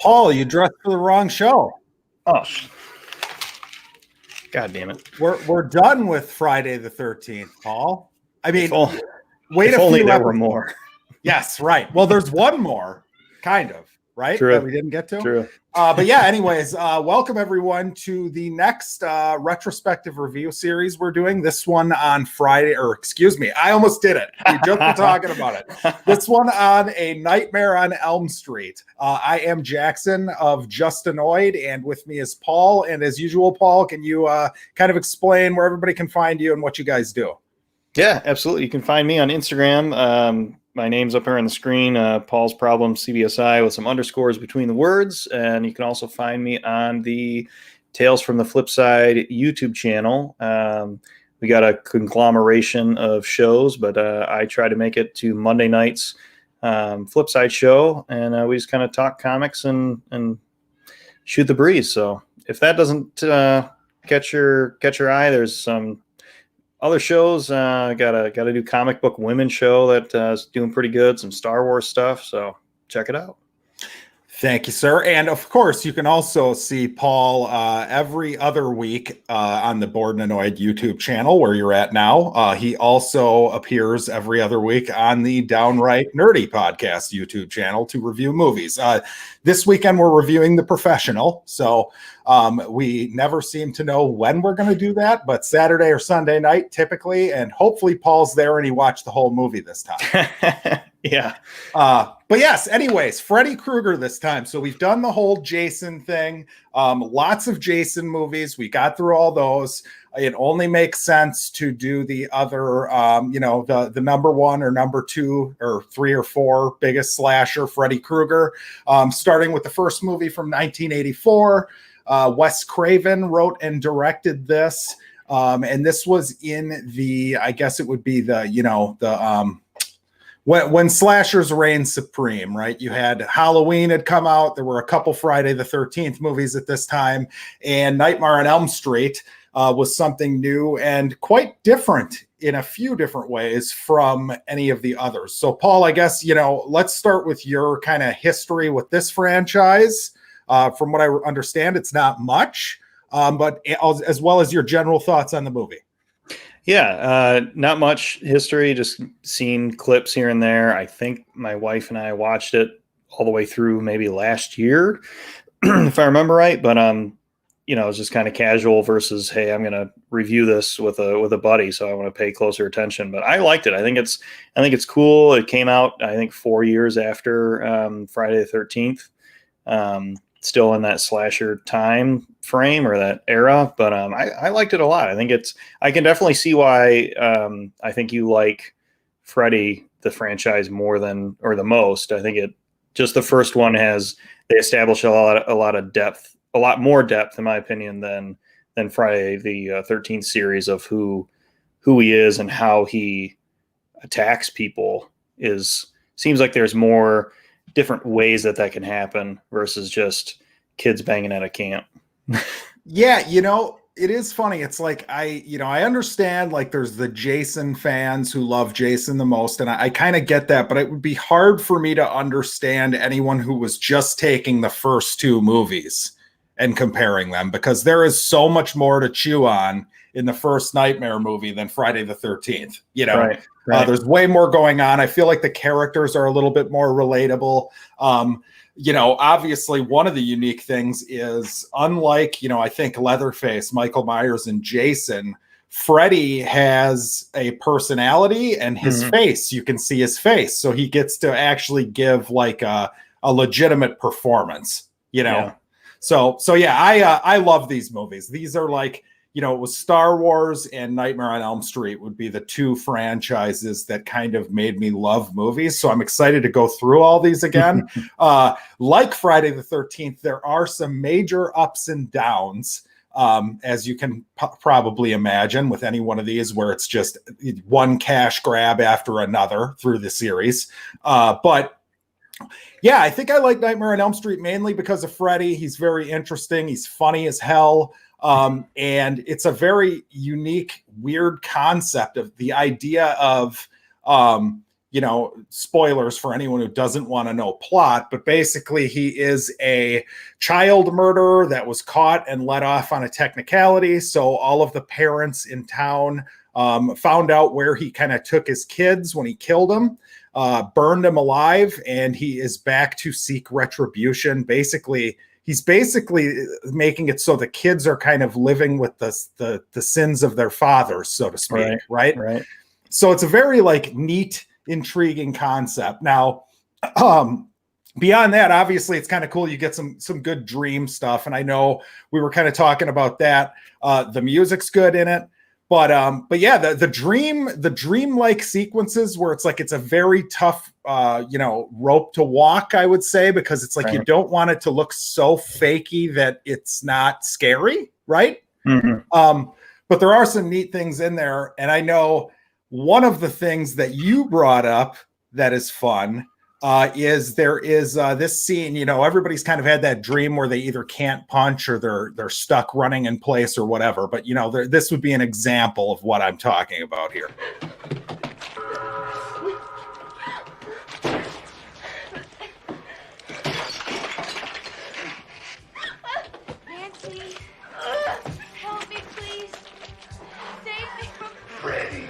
Paul, you dressed for the wrong show. Oh, God damn it. We're done with Friday the 13th, Paul. I mean, wait if a only few there episodes. were more. Yes, right. Well, there's one more, kind of, right? True. That we didn't get to. True. But yeah, anyways, welcome everyone to the next retrospective review series we're doing. This one on Friday, or excuse me, I almost did it. We just were talking about it. This one on A Nightmare on Elm Street. I am Jackson of Just Annoyed, and with me is Paul. And as usual, Paul, can you kind of explain where everybody can find you and what you guys do? Yeah, absolutely. You can find me on Instagram. My name's up here on the screen, Paul's Problem CBSI with some underscores between the words. And you can also find me on the Tales from the Flipside YouTube channel. We got a conglomeration of shows, but I try to make it to Monday nights Flipside show. And we just kind of talk comics and shoot the breeze. So if that doesn't catch your eye, there's some other shows. Got a new comic book women show that is doing pretty good. Some Star Wars stuff. So check it out. Thank you, sir. And of course, you can also see Paul every other week on the Bored and Annoyed YouTube channel where you're at now. He also appears every other week on the Downright Nerdy Podcast YouTube channel to review movies. This weekend, we're reviewing The Professional. So we never seem to know when we're going to do that, but Saturday or Sunday night typically. And hopefully Paul's there and he watched the whole movie this time. Yeah. But yes, anyways, Freddy Krueger this time. So we've done the whole Jason thing. Lots of Jason movies. We got through all those. It only makes sense to do the other, the number one or number two or three or four biggest slasher, Freddy Krueger, starting with the first movie from 1984. Wes Craven wrote and directed this. And this was in the, I guess it would be when slashers reigned supreme, right? You had Halloween had come out. There were a couple Friday the 13th movies at this time, and Nightmare on Elm Street was something new and quite different in a few different ways from any of the others. So, Paul, I guess, let's start with your kind of history with this franchise. From what I understand, it's not much, but as well as your general thoughts on the movie. Yeah, not much history, just seen clips here and there. I think my wife and I watched it all the way through maybe last year, if I remember right. But it's just kind of casual versus, hey, I'm going to review this with a buddy, so I want to pay closer attention. But I liked it. I think it's cool. It came out, I think, 4 years after Friday the 13th. Still in that slasher time frame or that era, but I liked it a lot. I can definitely see why I think you like Freddy, the franchise, more than, or the most. I think the first one they establish a lot of depth, a lot more depth, in my opinion, than Friday the 13th series of who he is and how he attacks people. Seems like there's more different ways that can happen versus just kids banging at a camp. Yeah, it is funny. It's like I understand, like, there's the Jason fans who love Jason the most, and I kind of get that, but it would be hard for me to understand anyone who was just taking the first two movies and comparing them, because there is so much more to chew on in the first Nightmare movie than Friday the 13th. Right. There's way more going on. I feel like the characters are a little bit more relatable. Obviously one of the unique things is, unlike, I think Leatherface, Michael Myers, and Jason, Freddy has a personality and his face, you can see his face. So he gets to actually give like a legitimate performance, Yeah. So yeah, I love these movies. These are like, it was Star Wars and Nightmare on Elm Street would be the two franchises that kind of made me love movies. So I'm excited to go through all these again. Like Friday the 13th, there are some major ups and downs, as you can probably imagine with any one of these, where it's just one cash grab after another through the series. But yeah, I think I like Nightmare on Elm Street mainly because of Freddy. He's very interesting. He's funny as hell. And it's a very unique, weird concept of the idea of, spoilers for anyone who doesn't want to know plot, but basically he is a child murderer that was caught and let off on a technicality. So all of the parents in town found out where he kind of took his kids when he killed them, burned them alive, and he is back to seek retribution. He's basically making it so the kids are kind of living with the sins of their fathers, so to speak, right? So it's a very neat, intriguing concept. Now, beyond that, obviously, it's kind of cool. You get some good dream stuff, and I know we were kind of talking about that. The music's good in it, but yeah, the dream-like sequences where it's a very tough rope to walk, I would say, because it's you don't want it to look so fakey that it's not scary, right? But there are some neat things in there, and I know one of the things that you brought up that is fun is there is this scene. Everybody's kind of had that dream where they either can't punch or they're stuck running in place or whatever. But this would be an example of what I'm talking about here. Nancy, help me, please. Save me from Freddy.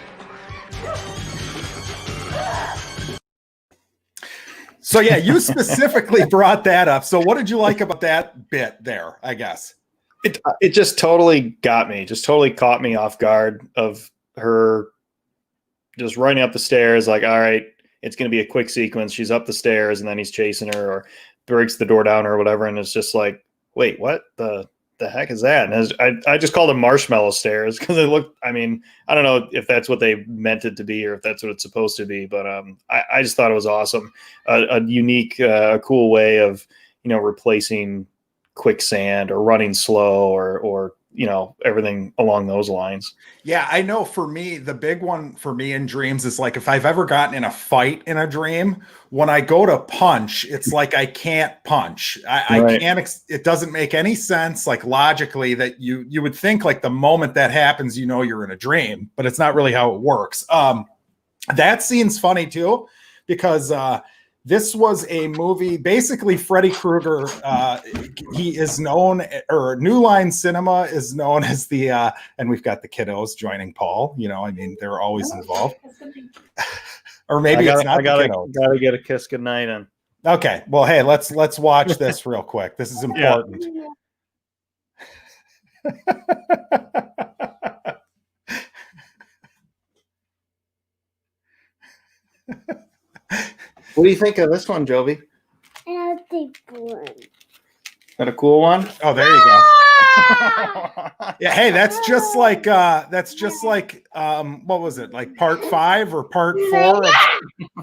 So yeah, you specifically brought that up. So what did you like about that bit there, I guess? It just totally got me, just totally caught me off guard of her just running up the stairs. All right, it's going to be a quick sequence. She's up the stairs and then he's chasing her or breaks the door down or whatever. And it's just wait, what the heck is that? And I just called them marshmallow stairs because it looked, I don't know if that's what they meant it to be or if that's what it's supposed to be, but I just thought it was awesome. A unique, cool way of, replacing quicksand or running slow or everything along those lines. Yeah, I know for me, the big one for me in dreams is if I've ever gotten in a fight in a dream, when I go to punch, it's I can't punch. I can't, it doesn't make any sense, logically, that you would think the moment that happens, you're in a dream, but it's not really how it works. That scene's funny too, because this was a movie, basically Freddy Krueger, he is known, or New Line Cinema is known as the, and we've got the kiddos joining Paul, they're always involved. Or maybe it's not the kiddos. Gotta get a kiss goodnight in. Okay, well, hey, let's watch this real quick. This is important. What do you think of this one, Jovi? I'll take one. Got a cool one? Oh, there you go. Yeah, hey, that's just what was it? Part 5 or part 4 of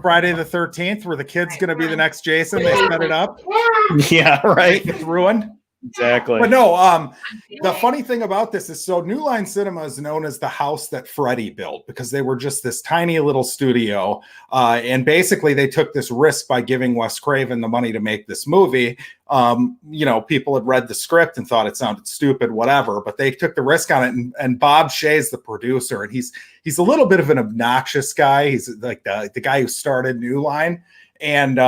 Friday the 13th, where the kid's gonna be the next Jason. They set it up. Yeah, right. It's ruined. Exactly. But no, the funny thing about this is, so New Line Cinema is known as the house that Freddy built because they were just this tiny little studio. And basically they took this risk by giving Wes Craven the money to make this movie. People had read the script and thought it sounded stupid, whatever, but they took the risk on it. And Bob Shea's the producer, and he's a little bit of an obnoxious guy. He's the guy who started New Line. And,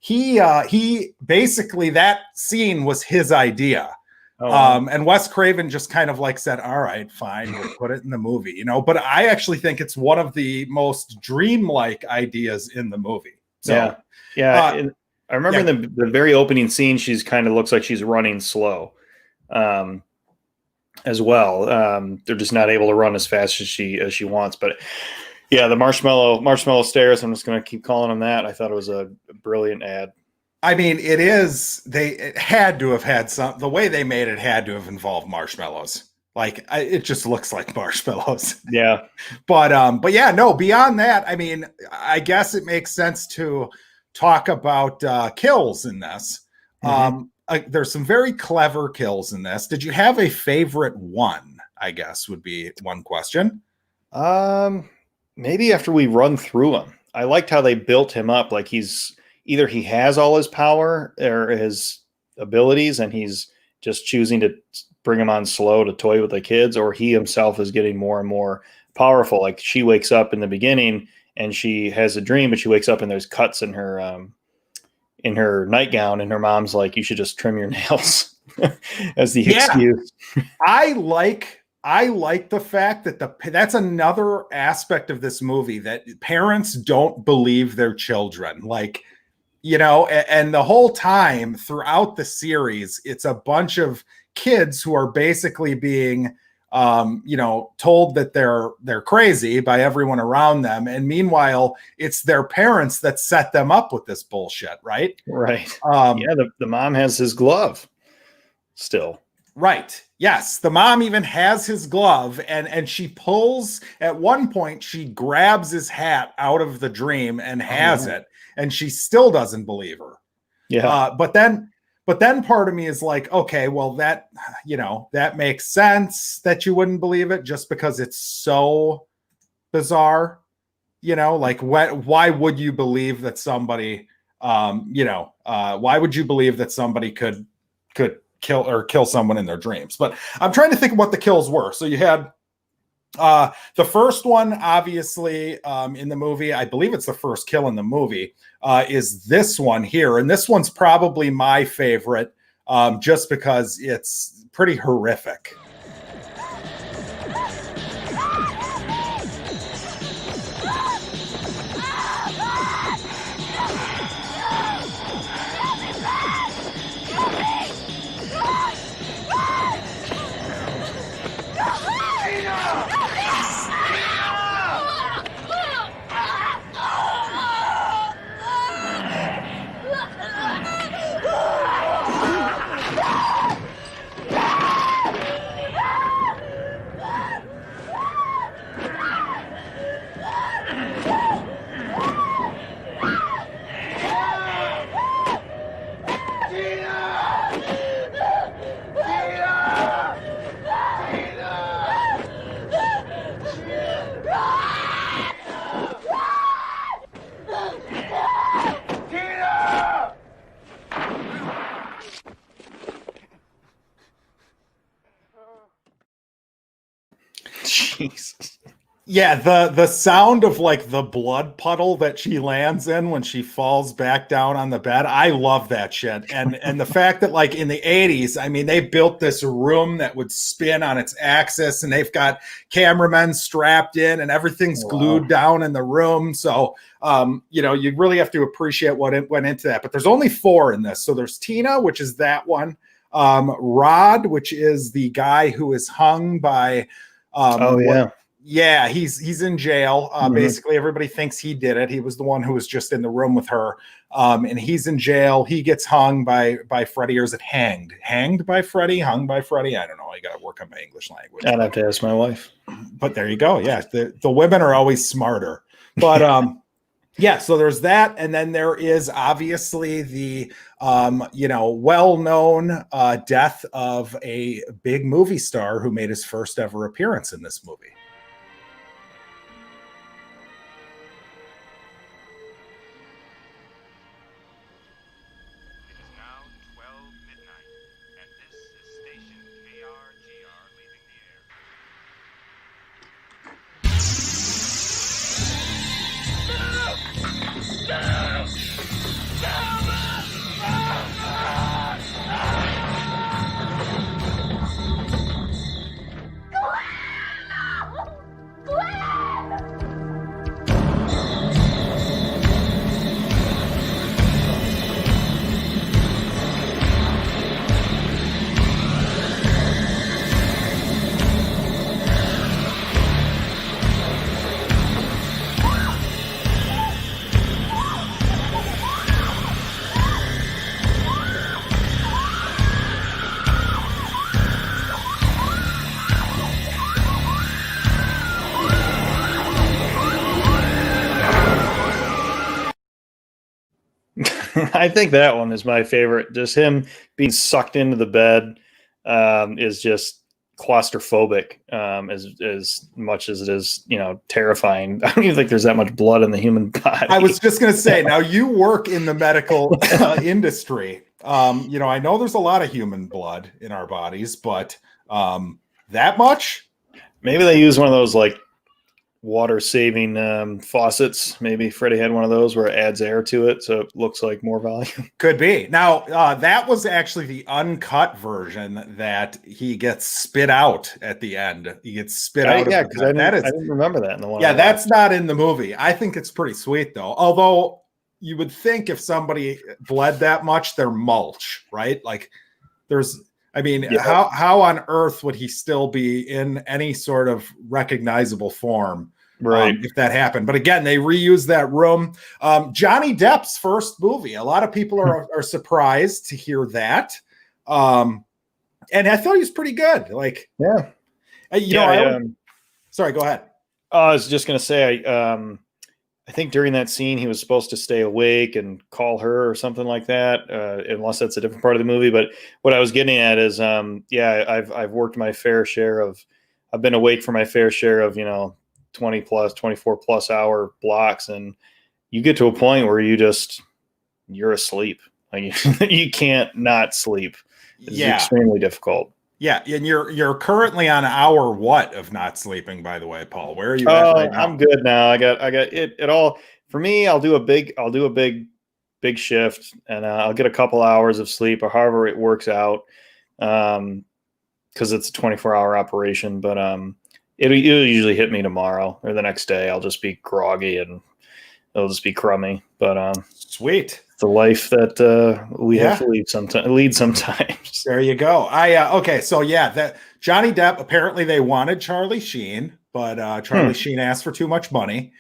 he basically, that scene was his idea. And Wes Craven just kind of said, all right, fine, we'll put it in the movie, but I actually think it's one of the most dreamlike ideas in the movie. So, I remember in the very opening scene, she's kind of looks like she's running slow as well. They're just not able to run as fast as she wants, but yeah, the marshmallow stairs. I'm just going to keep calling them that. I thought it was a brilliant ad. It is. It had to have had the way they made it had to have involved marshmallows. It just looks like marshmallows. Yeah. But yeah, no, beyond that, I guess it makes sense to talk about kills in this. There's some very clever kills in this. Did you have a favorite one? I guess would be one question. Maybe after we run through him, I liked how they built him up. He's either he has all his power or his abilities, and he's just choosing to bring him on slow to toy with the kids, or he himself is getting more and more powerful. She wakes up in the beginning and she has a dream, but she wakes up and there's cuts in her nightgown, and her mom's like, "You should just trim your nails," as the excuse. I like the fact that that's another aspect of this movie, that parents don't believe their children. Like, you know, and the whole time throughout the series, it's a bunch of kids who are basically being, you know, told that they're crazy by everyone around them. And meanwhile, it's their parents that set them up with this bullshit, right? Right. Yeah, the mom has his glove still. Right. Yes. The mom even has his glove, and she pulls, at one point, she grabs his hat out of the dream and has it, and she still doesn't believe her. Yeah. But then part of me is like, okay, well, that, you know, that makes sense that you wouldn't believe it just because it's so bizarre. You know, like, why would you believe that somebody, you know, why would you believe that somebody could kill someone in their dreams? But I'm trying to think of what the kills were. So you had the first one, obviously, in the movie, I believe it's the first kill in the movie, is this one here. And this one's probably my favorite, just because it's pretty horrific. Jesus. Yeah, the sound of like the blood puddle that she lands in when she falls back down on the bed. I love that shit. And the fact that, like, in the 80s, I mean, they built this room that would spin on its axis, and they've got cameramen strapped in, and everything's glued down in the room. So you know, you really have to appreciate what it went into that. But there's only 4 in this. So there's Tina, which is that one. Rod, which is the guy who is hung by yeah, he's in jail. Basically, everybody thinks he did it. He was the one who was just in the room with her. And he's in jail. He gets hung by Freddy, or is it hanged? Hanged by Freddy? Hung by Freddy? I don't know. I got to work on my English language. I'd have to ask my wife. But there you go. Yeah, the women are always smarter. But yeah, so there's that. And then there is obviously the, you know, well-known death of a big movie star who made his first ever appearance in this movie. I think that one is my favorite. Just him being sucked into the bed is just claustrophobic, as much as it is, you know, terrifying. I don't even think there's that much blood in the human body. I was just going to say, now you work in the medical industry. You know, I know there's a lot of human blood in our bodies, but that much? Maybe they use one of those like water saving faucets. Maybe Freddie had one of those where it adds air to it, so it looks like more volume. Could be. Now, that was actually the uncut version that he gets spit out at the end. He gets spit out. Yeah, because I didn't remember that in the one. Yeah, that's not in the movie. I think it's pretty sweet though. Although you would think if somebody bled that much, they're mulch, right? Like how on earth would he still be in any sort of recognizable form? Right. If that happened. But again, they reused that room. Johnny Depp's first movie. A lot of people are surprised to hear that. And I thought he was pretty good. Like, yeah. Sorry, go ahead. I was just going to say, I think during that scene, he was supposed to stay awake and call her or something like that, unless that's a different part of the movie. But what I was getting at is, I've worked my fair share of, I've been awake for my fair share of, 20 plus 24 plus hour blocks, and you get to a point where you're asleep. Like you can't not sleep. It's extremely difficult. Yeah, and you're currently on hour what of not sleeping, by the way, Paul? Where are you at right now? I'm good now. I got it all. For me, I'll do a big shift, and I'll get a couple hours of sleep or however it works out, because it's a 24-hour operation. But it'll usually hit me tomorrow or the next day. I'll just be groggy and it'll just be crummy. But sweet. It's a life that we have to lead sometimes. There you go. Okay, so that Johnny Depp, apparently they wanted Charlie Sheen, but Charlie Sheen asked for too much money.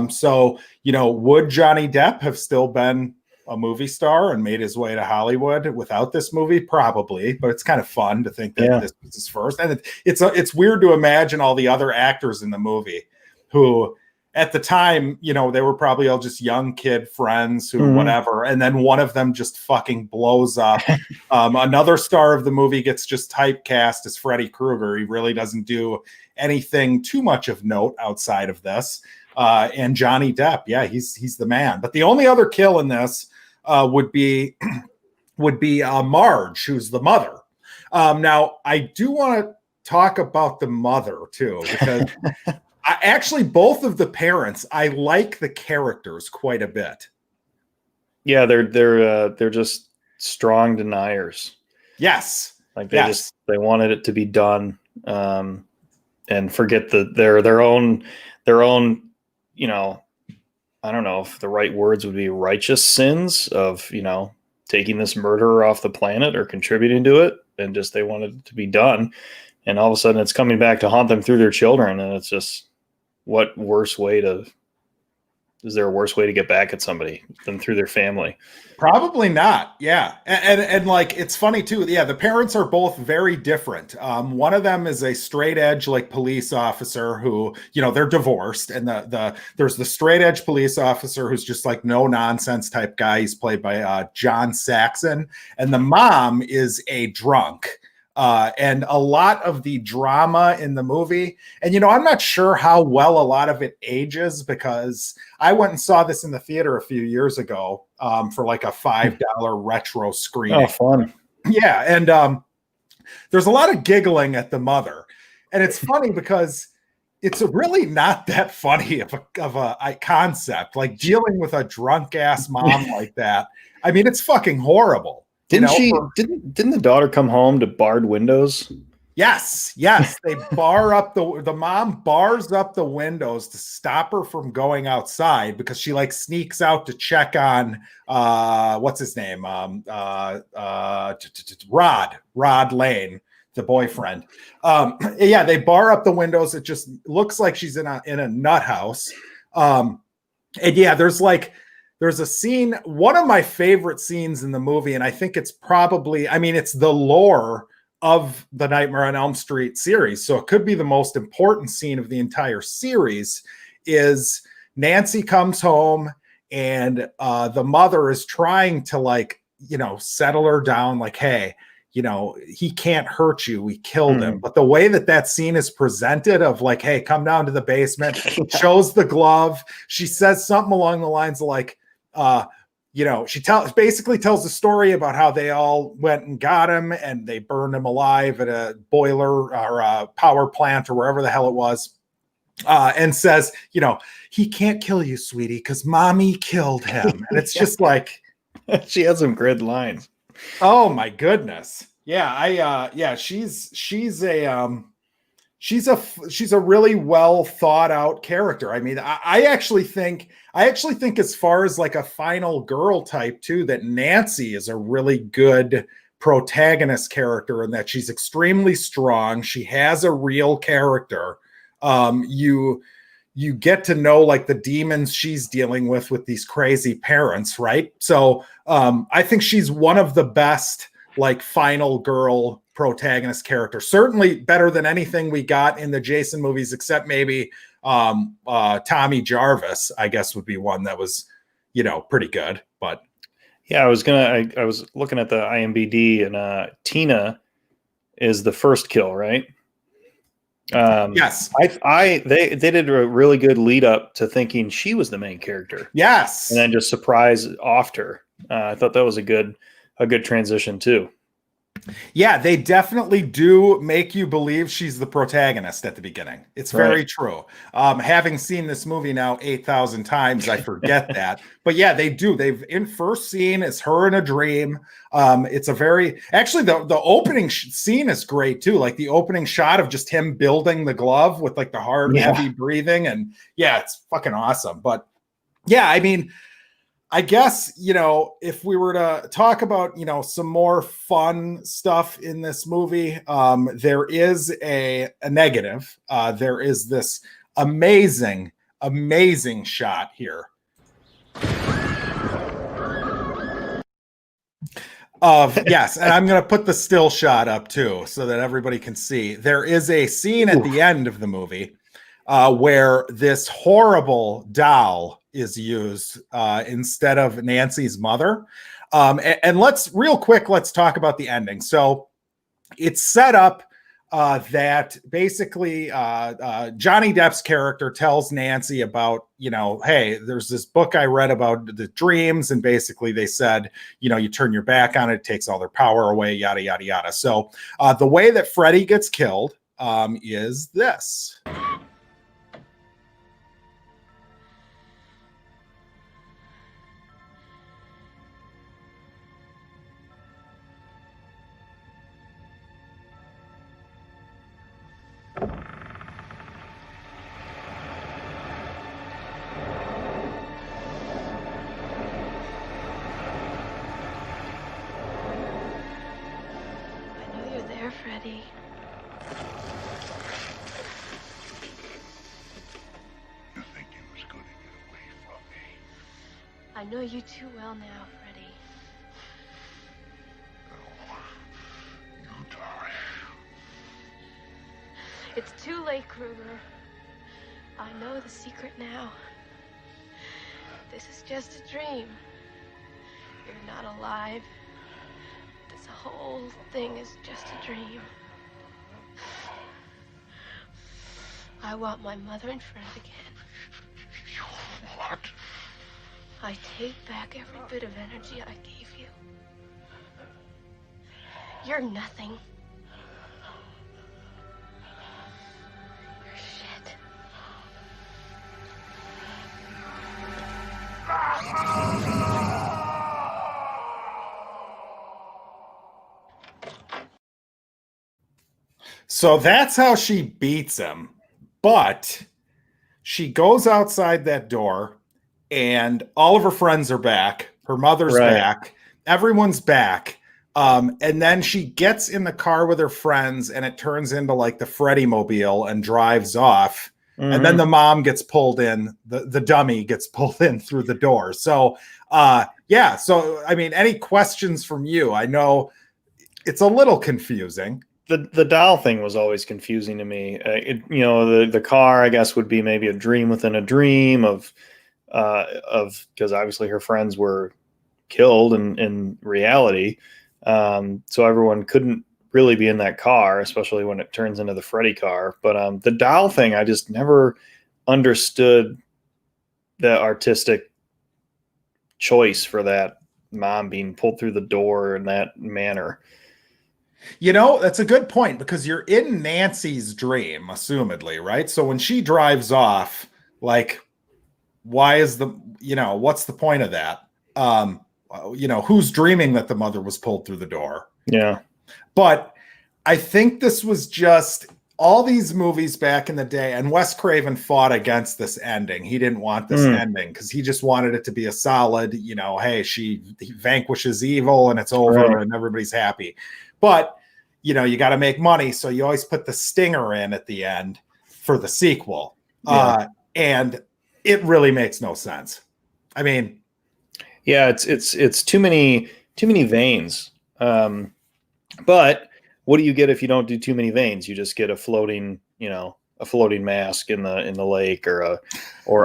So would Johnny Depp have still been a movie star and made his way to Hollywood without this movie? Probably, but it's kind of fun to think that this was his first. And it's weird to imagine all the other actors in the movie who at the time, they were probably all just young kid friends who whatever. And then one of them just fucking blows up. Another star of the movie gets just typecast as Freddy Krueger. He really doesn't do anything too much of note outside of this. And Johnny Depp, he's the man. But the only other kill in this would be Marge, who's the mother. Now, I do want to talk about the mother too, because actually both of the parents, I like the characters quite a bit. Yeah, they're just strong deniers. Yes, like they wanted it to be done, and forget their own. I don't know if the right words would be righteous sins of, taking this murderer off the planet or contributing to it. And just, they wanted it to be done. And all of a sudden it's coming back to haunt them through their children. And it's just, is there a worse way to get back at somebody than through their family? Probably not. Yeah. And like, it's funny too. Yeah. The parents are both very different. One of them is a straight edge, like police officer who, they're divorced. And there's the straight edge police officer who's just like no nonsense type guy. He's played by John Saxon. And the mom is a drunk. And a lot of the drama in the movie, and I'm not sure how well a lot of it ages, because I went and saw this in the theater a few years ago for like a $5 retro screening. Oh, fun. Yeah, and there's a lot of giggling at the mother, and it's funny because it's really not that funny of a concept, like dealing with a drunk ass mom like that. I mean, it's fucking horrible. Didn't the daughter come home to barred windows? Yes. They bar up the mom bars up the windows to stop her from going outside, because she like sneaks out to check on what's his name? Rod Lane, the boyfriend. They bar up the windows. It just looks like she's in a nut house. There's a scene, one of my favorite scenes in the movie, and I think it's it's the lore of the Nightmare on Elm Street series, so it could be the most important scene of the entire series, is Nancy comes home and the mother is trying to settle her down, like, hey, he can't hurt you. We killed him. But the way that scene is presented of like, hey, come down to the basement, shows the glove. She says something along the lines of like, she basically tells the story about how they all went and got him and they burned him alive at a boiler or a power plant or wherever the hell it was. and says, he can't kill you, sweetie, because mommy killed him. And it's just like, she has some good lines. oh my goodness. Yeah. She's a really well thought out character. I mean, I actually think as far as like a final girl type too, that Nancy is a really good protagonist character, and that she's extremely strong. She has a real character. You get to know like the demons she's dealing with these crazy parents, right? So I think she's one of the best like final girl protagonist character, certainly better than anything we got in the Jason movies, except maybe Tommy Jarvis, I guess, would be one that was pretty good. But yeah, I was looking at the IMDb, and Tina is the first kill, right? Yes. They did a really good lead up to thinking she was the main character. Yes. And then just surprise offed her. I thought that was a good transition too. Yeah, they definitely do make you believe she's the protagonist at the beginning. It's very true. Having seen this movie now 8,000 times, I forget that. But yeah, they do. They've in first scene is her in a dream. It's a very actually the opening scene is great too. Like the opening shot of just him building the glove with like the hard, heavy breathing, and yeah, it's fucking awesome. But yeah, I mean, I guess, if we were to talk about, some more fun stuff in this movie, there is a negative. There is this amazing shot here of, yes, and I'm going to put the still shot up too, so that everybody can see. There is a scene at the end of the movie where this horrible doll is used instead of Nancy's mother. And let's talk about the ending. So it's set up that basically Johnny Depp's character tells Nancy about, hey, there's this book I read about the dreams. And basically they said, you turn your back on it, it takes all their power away, yada, yada, yada. So the way that Freddy gets killed is this. Freddy. You think you was gonna get away from me? I know you too well now, Freddy. No, you die. It's too late, Krueger. I know the secret now. This is just a dream. You're not alive. This whole thing is just a dream. I want my mother and friend again. You what? I take back every bit of energy I gave you. You're nothing. You're shit. So that's how she beats him. But she goes outside that door and all of her friends are back. Her mother's back. Everyone's back. And then she gets in the car with her friends and it turns into like the Freddy mobile and drives off. Mm-hmm. And then the mom gets pulled in. The dummy gets pulled in through the door. So, yeah. So, I mean, any questions from you? I know it's a little confusing. The doll thing was always confusing to me. The car, I guess, would be maybe a dream within a dream of because obviously her friends were killed in reality. So everyone couldn't really be in that car, especially when it turns into the Freddy car. But the doll thing, I just never understood the artistic choice for that mom being pulled through the door in that manner. You know, that's a good point because you're in Nancy's dream, assumedly, right? So when she drives off, like, why is what's the point of that? Who's dreaming that the mother was pulled through the door? Yeah. But I think this was just all these movies back in the day, and Wes Craven fought against this ending. He didn't want this ending because he just wanted it to be a solid, hey, he vanquishes evil and it's over and everybody's happy. But, you got to make money. So you always put the stinger in at the end for the sequel. Yeah. And it really makes no sense. I mean, yeah, it's too many veins. But what do you get if you don't do too many veins? You just get a floating mask in the lake or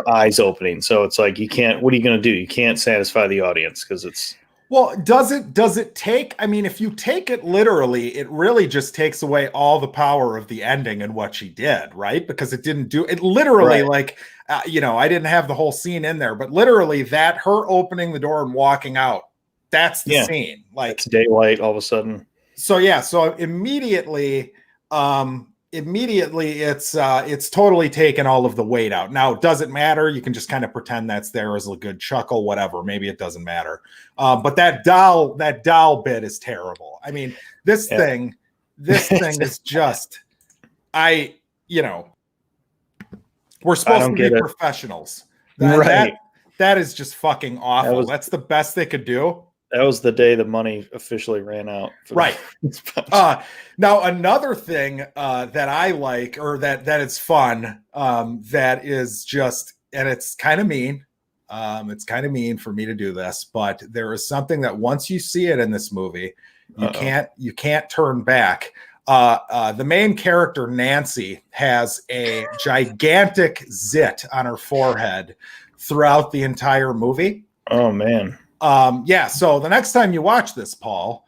eyes opening. So it's like what are you going to do? You can't satisfy the audience because it's. Well, does it take, I mean, if you take it literally, it really just takes away all the power of the ending and what she did, right? Because it didn't do it literally I didn't have the whole scene in there, but literally that her opening the door and walking out, that's the scene. Like it's daylight all of a sudden. So immediately it's totally taken all of the weight out. Now, does it matter? You can just kind of pretend that's there as a good chuckle, whatever. Maybe it doesn't matter. But that doll bit is terrible. I mean, this thing is just, we're supposed to be professionals. That is just fucking awful. That's the best they could do. That was the day the money officially ran out. Right. Now, another thing that I like, or that it's fun, that is just, and it's kind of mean. It's kind of mean for me to do this, but there is something that once you see it in this movie, you can't turn back. The main character, Nancy, has a gigantic zit on her forehead throughout the entire movie. Oh, man. So the next time you watch this, Paul,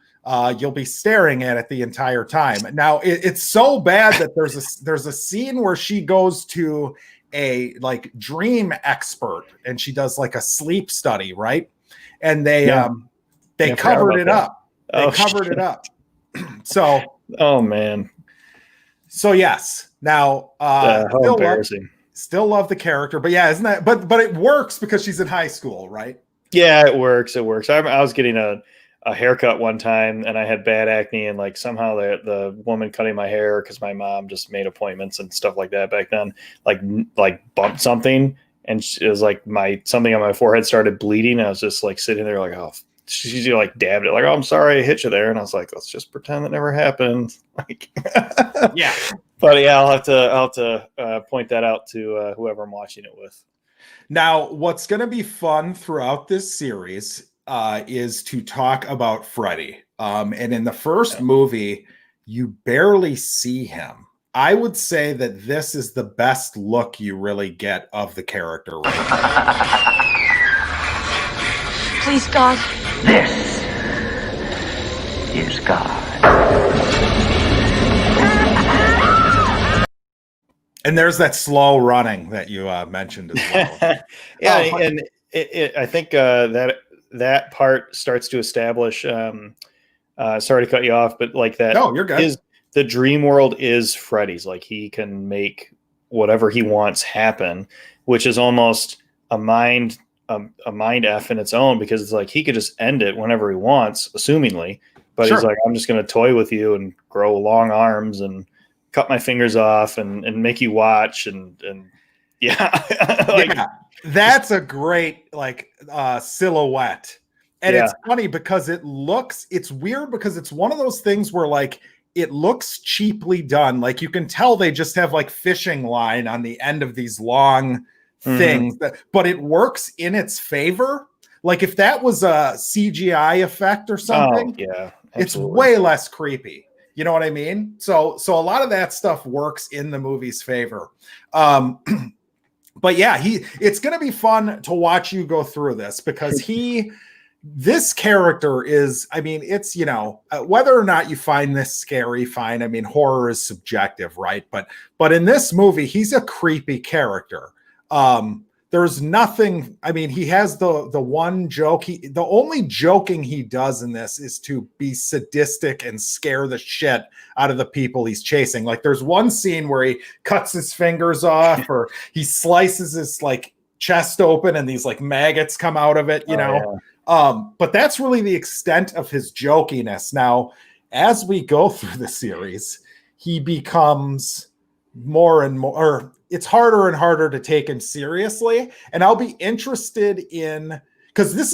you'll be staring at it the entire time. Now it's so bad that there's a scene where she goes to a dream expert and she does like a sleep study, right? And they covered it up. They covered it up. So oh man. So yes. Now how embarrassing. Still love the character, but yeah, isn't that but it works because she's in high school, right? Yeah, it works. It works. I was getting a haircut one time and I had bad acne and somehow the woman cutting my hair, because my mom just made appointments and stuff like that back then, bumped something and it was something on my forehead started bleeding. I was just sitting there oh, she's dabbed it oh, I'm sorry I hit you there. And I was like, let's just pretend that never happened. Yeah. But yeah, I'll have to point that out to whoever I'm watching it with. Now, what's going to be fun throughout this series is to talk about Freddy. And in the first movie, you barely see him. I would say that this is the best look you really get of the character right now. Please, God. This is God. And there's that slow running that you mentioned as well. Yeah, and I think that part starts to establish. Sorry to cut you off, but that. No, you're good. The dream world is Freddy's. He can make whatever he wants happen, which is almost a mind F in its own, because it's he could just end it whenever he wants, assumingly. But He's I'm just going to toy with you and grow long arms and cut my fingers off and make you watch and yeah, that's a great silhouette. And it's funny because it's weird because it's one of those things where it looks cheaply done. You can tell they just have fishing line on the end of these long things, but it works in its favor. If that was a CGI effect or something, it's way less creepy. You know what I mean? So a lot of that stuff works in the movie's favor. But yeah, it's going to be fun to watch you go through this because this character is, it's, whether or not you find this scary, fine. Horror is subjective, right? But in this movie, he's a creepy character. there's nothing. I mean, he has the one joke. The only joking he does in this is to be sadistic and scare the shit out of the people he's chasing. Like there's one scene where he cuts his fingers off, or he slices his like chest open, and these like maggots come out of it. You know. Yeah. But that's really the extent of his jokiness. Now, as we go through the series, he becomes more and more, or it's harder and harder to take him seriously. And I'll be interested in, because is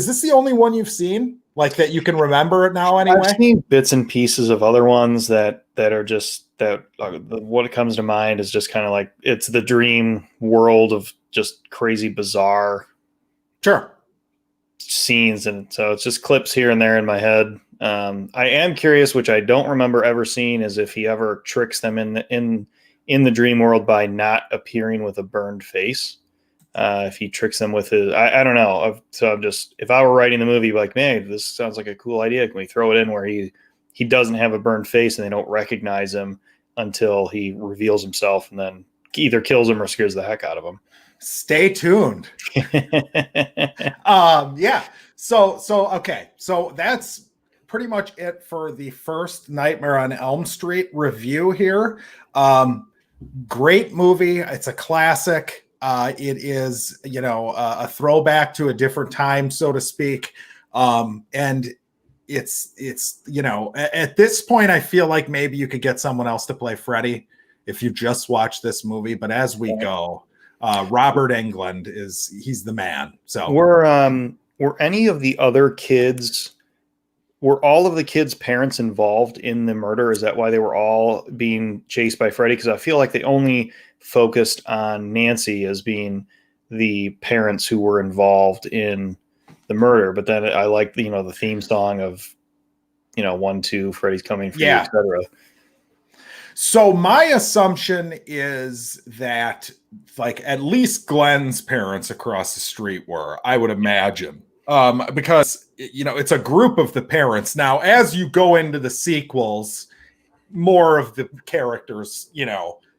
this the only one you've seen, like that you can remember it now anyway? I've seen bits and pieces of other ones that are just what comes to mind is just kind of like, it's the dream world of just crazy, bizarre scenes. And so it's just clips here and there in my head. I am curious, which I don't remember ever seeing, is if he ever tricks them in the dream world by not appearing with a burned face. If he tricks them with his, I don't know. So I'm just, if I were writing the movie, like, man, this sounds like a cool idea. Can we throw it in where he doesn't have a burned face and they don't recognize him until he reveals himself, and then either kills him or scares the heck out of him? Stay tuned. Yeah. So okay. So that's pretty much it for the first Nightmare on Elm Street review here. Great movie. It's a classic. It is, a throwback to a different time, so to speak. And it's, at this point, I feel like maybe you could get someone else to play Freddy if you just watch this movie. But as we go, Robert Englund he's the man. So were any of the other kids, were all of the kids' parents involved in the murder? Is that why they were all being chased by Freddy? Because I feel like they only focused on Nancy as being the parents who were involved in the murder. But then I like the theme song of 1, 2, Freddy's coming for you, etc. So my assumption is that like at least Glenn's parents across the street were, I would imagine. Because it's a group of the parents. Now, as you go into the sequels, more of the characters,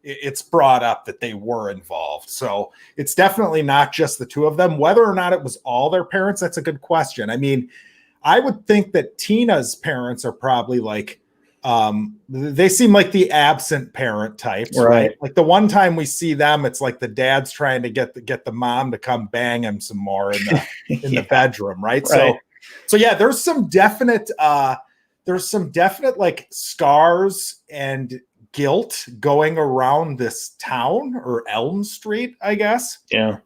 it's brought up that they were involved. So it's definitely not just the two of them. Whether or not it was all their parents, that's a good question. I mean, I would think that Tina's parents are probably like, they seem like the absent parent types, right? Like the one time we see them, it's like the dad's trying to get the mom to come bang him some more in the bedroom, right? So yeah, there's some definite like scars and guilt going around this town, or Elm Street, I guess. Yeah.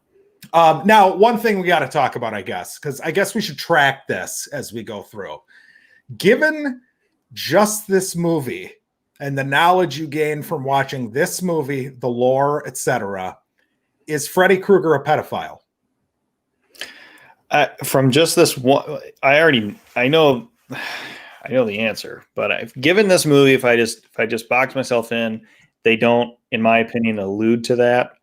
Now, one thing we got to talk about, I guess, because I guess we should track this as we go through. Given just this movie and the knowledge you gain from watching this movie, the lore, etc., is Freddy Krueger a pedophile? From just this one, I know the answer, but given this movie, if I just box myself in, they don't, in my opinion, allude to that.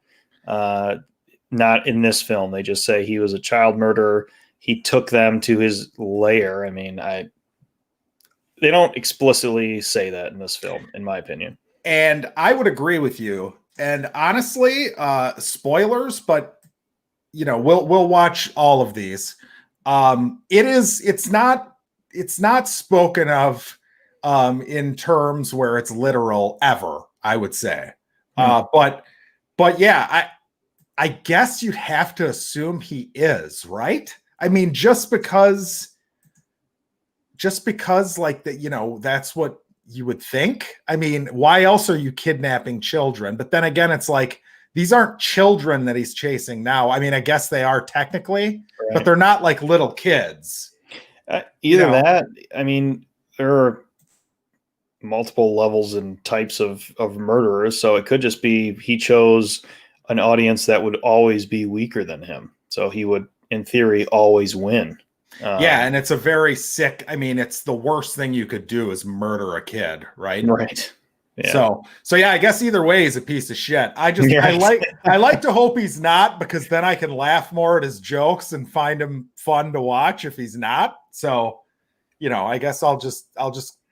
Not in this film. They just say he was a child murderer. He took them to his lair. I mean, they don't explicitly say that in this film, in my opinion. And I would agree with you. And honestly, spoilers, but we'll watch all of these. It's not spoken of in terms where it's literal ever, I would say. But yeah, I guess you'd have to assume he is, right? I mean, just because like that, that's what you would think. I mean, why else are you kidnapping children? But then again, it's like, these aren't children that he's chasing now. I mean, I guess they are technically, but they're not like little kids. That, I mean, there are multiple levels and types of murderers. So it could just be he chose an audience that would always be weaker than him. So he would, in theory, always win. And it's a very sick, I mean, it's the worst thing you could do is murder a kid, right? Right. Yeah. So yeah, I guess either way he's a piece of shit. I like to hope he's not, because then I can laugh more at his jokes and find him fun to watch if he's not. So, I guess I'll just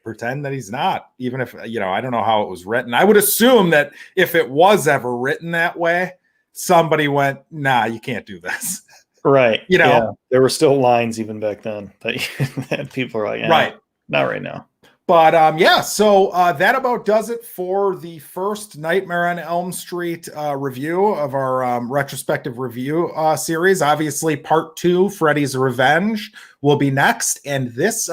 pretend that he's not, even if, I don't know how it was written. I would assume that if it was ever written that way, somebody went, nah, you can't do this. Right. You know? Yeah. There were still lines even back then that people are like, Right. Not right now. But so that about does it for the first Nightmare on Elm Street review of our retrospective review series. Obviously, part 2, Freddy's Revenge, will be next. And this,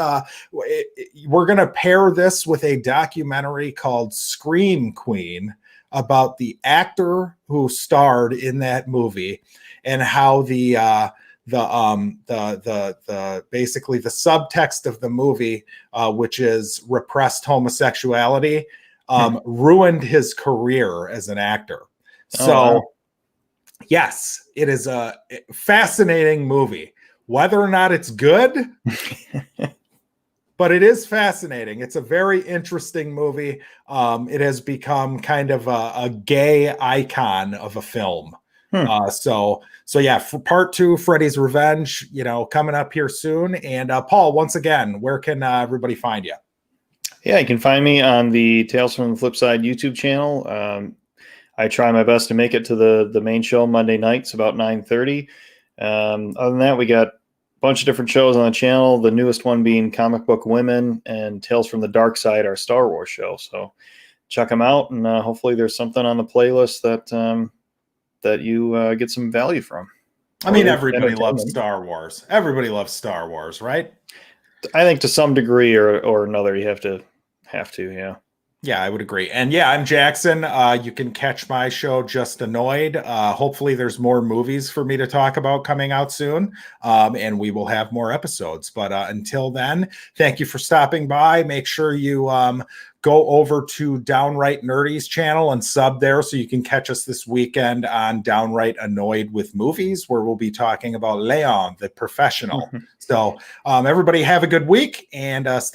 we're going to pair this with a documentary called Scream Queen about the actor who starred in that movie and how the basically the subtext of the movie, which is repressed homosexuality, ruined his career as an actor. So, wow. Yes, it is a fascinating movie. Whether or not it's good, but it is fascinating. It's a very interesting movie. It has become kind of a gay icon of a film. So yeah, for part 2, Freddy's Revenge, coming up here soon. And Paul, once again, where can everybody find you? Yeah, you can find me on the Tales from the Flipside YouTube channel. I try my best to make it to the main show Monday nights about 9:30. Other than that, we got a bunch of different shows on the channel. The newest one being Comic Book Women and Tales from the Dark Side, our Star Wars show. So check them out, and hopefully there's something on the playlist that you get some value from. I mean, everybody loves Star Wars. Everybody loves Star Wars, right? I think to some degree or another, you have to, yeah. Yeah, I would agree. And yeah, I'm Jackson. You can catch my show, Just Annoyed. Hopefully there's more movies for me to talk about coming out soon. And we will have more episodes. But until then, thank you for stopping by. Make sure you go over to Downright Nerdy's channel and sub there so you can catch us this weekend on Downright Annoyed with Movies, where we'll be talking about Leon, the Professional. So everybody have a good week and stay